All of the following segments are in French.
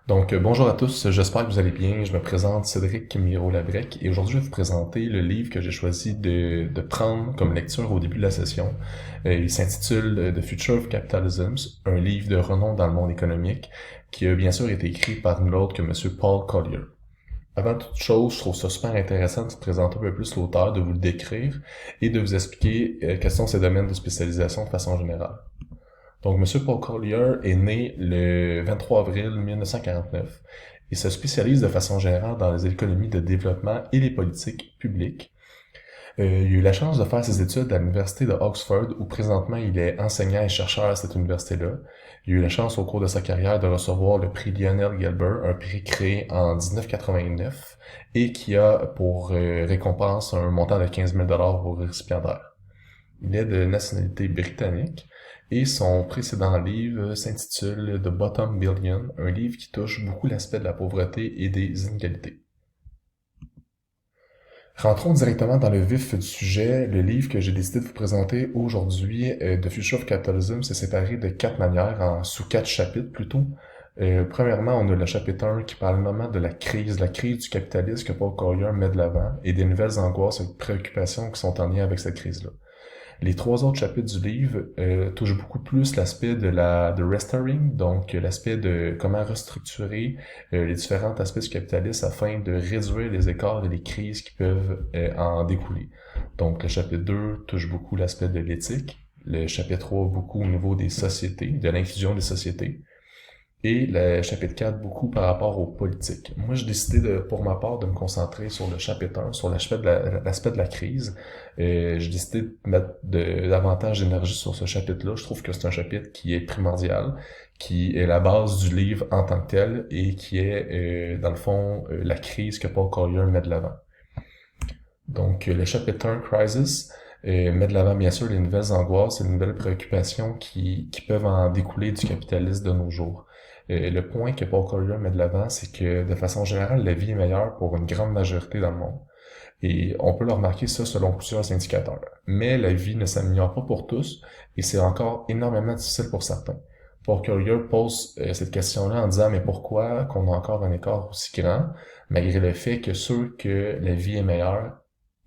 Bonjour à tous, j'espère que vous allez bien. Je me présente Cédric Miro-Labrec et aujourd'hui je vais vous présenter le livre que j'ai choisi de prendre comme lecture au début de la session. Il s'intitule The Future of Capitalism, un livre de renom dans le monde économique qui a bien sûr été écrit par nul autre que Monsieur Paul Collier. Avant toute chose, je trouve ça super intéressant de vous présenter un peu plus l'auteur, de vous le décrire et de vous expliquer quels sont ses domaines de spécialisation de façon générale. Donc, M. Paul Collier est né le 23 avril 1949 et se spécialise de façon générale dans les économies de développement et les politiques publiques. Il a eu la chance de faire ses études à l'université de Oxford, où présentement il est enseignant et chercheur à cette université-là. Il a eu la chance au cours de sa carrière de recevoir le prix Lionel Gelber, un prix créé en 1989 et qui a pour récompense un montant de 15 000 au récipiendaire. Il est de nationalité britannique et son précédent livre s'intitule The Bottom Billion, un livre qui touche beaucoup l'aspect de la pauvreté et des inégalités. Rentrons directement dans le vif du sujet. Le livre que j'ai décidé de vous présenter aujourd'hui, The Future of Capitalism, c'est séparé de 4 manières, sous 4 chapitres plutôt. Premièrement, on a le chapitre 1 qui parle notamment de la crise du capitalisme que Paul Collier met de l'avant et des nouvelles angoisses et préoccupations qui sont en lien avec cette crise-là. Les 3 autres chapitres du livre touchent beaucoup plus l'aspect de restoring, donc l'aspect de comment restructurer les différents aspects du capitalisme afin de réduire les écarts et les crises qui peuvent en découler. Donc le chapitre 2 touche beaucoup l'aspect de l'éthique, le chapitre 3 beaucoup au niveau des sociétés, de l'inclusion des sociétés, et le chapitre 4 beaucoup par rapport aux politiques. Moi, j'ai décidé pour ma part de me concentrer sur le chapitre 1, sur l'aspect de la crise. J'ai décidé de mettre davantage d'énergie sur ce chapitre-là. Je trouve que c'est un chapitre qui est primordial, qui est la base du livre en tant que tel et qui est, dans le fond, la crise que Paul Collier met de l'avant. Donc, le chapitre 1, Crisis, met de l'avant bien sûr les nouvelles angoisses et les nouvelles préoccupations qui peuvent en découler du capitalisme de nos jours. Le point que Paul Collier met de l'avant, c'est que de façon générale, la vie est meilleure pour une grande majorité dans le monde. Et on peut le remarquer ça selon plusieurs indicateurs. Mais la vie ne s'améliore pas pour tous et c'est encore énormément difficile pour certains. Paul Collier pose cette question-là en disant mais pourquoi qu'on a encore un écart aussi grand, malgré le fait que ceux que la vie est meilleure,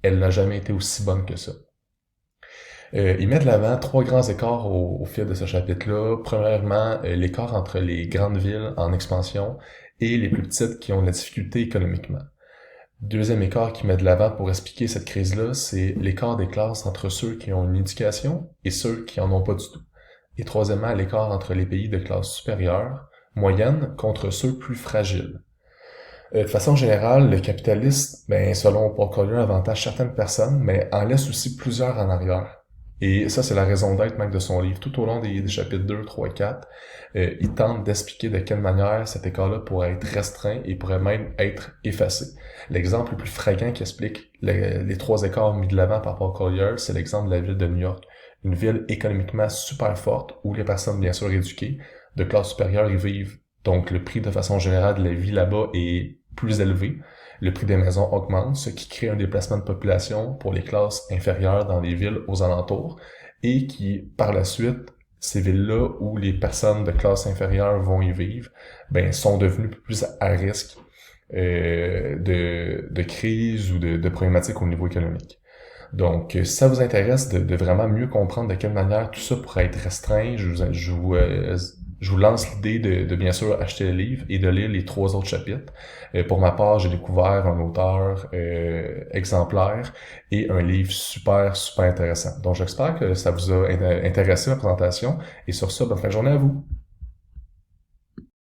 elle n'a jamais été aussi bonne que ça. Il met de l'avant 3 grands écarts au fil de ce chapitre-là. Premièrement, l'écart entre les grandes villes en expansion et les plus petites qui ont de la difficulté économiquement. Deuxième écart qu'il met de l'avant pour expliquer cette crise-là, c'est l'écart des classes entre ceux qui ont une éducation et ceux qui en ont pas du tout. Et troisièmement, l'écart entre les pays de classe supérieure, moyenne, contre ceux plus fragiles. De façon générale, le capitalisme, selon Paul Collier, avantage certaines personnes, mais en laisse aussi plusieurs en arrière. Et ça, c'est la raison d'être même de son livre. Tout au long des chapitres 2, 3 et 4, il tente d'expliquer de quelle manière cet écart-là pourrait être restreint et pourrait même être effacé. L'exemple le plus flagrant qui explique les 3 écarts mis de l'avant par Paul Collier, c'est l'exemple de la ville de New York. Une ville économiquement super forte où les personnes, bien sûr, éduquées, de classe supérieure y vivent. Donc, le prix de façon générale de la vie là-bas est plus élevé. Le prix des maisons augmente, ce qui crée un déplacement de population pour les classes inférieures dans les villes aux alentours et qui, par la suite, ces villes-là où les personnes de classe inférieure vont y vivre, sont devenues plus à risque de crise ou de problématiques au niveau économique. Donc, si ça vous intéresse de vraiment mieux comprendre de quelle manière tout ça pourrait être restreint, je vous lance l'idée de bien sûr acheter le livre et de lire les 3 autres chapitres. Pour ma part, j'ai découvert un auteur exemplaire et un livre super, super intéressant. Donc, j'espère que ça vous a intéressé la présentation. Et sur ça, bonne fin de journée à vous.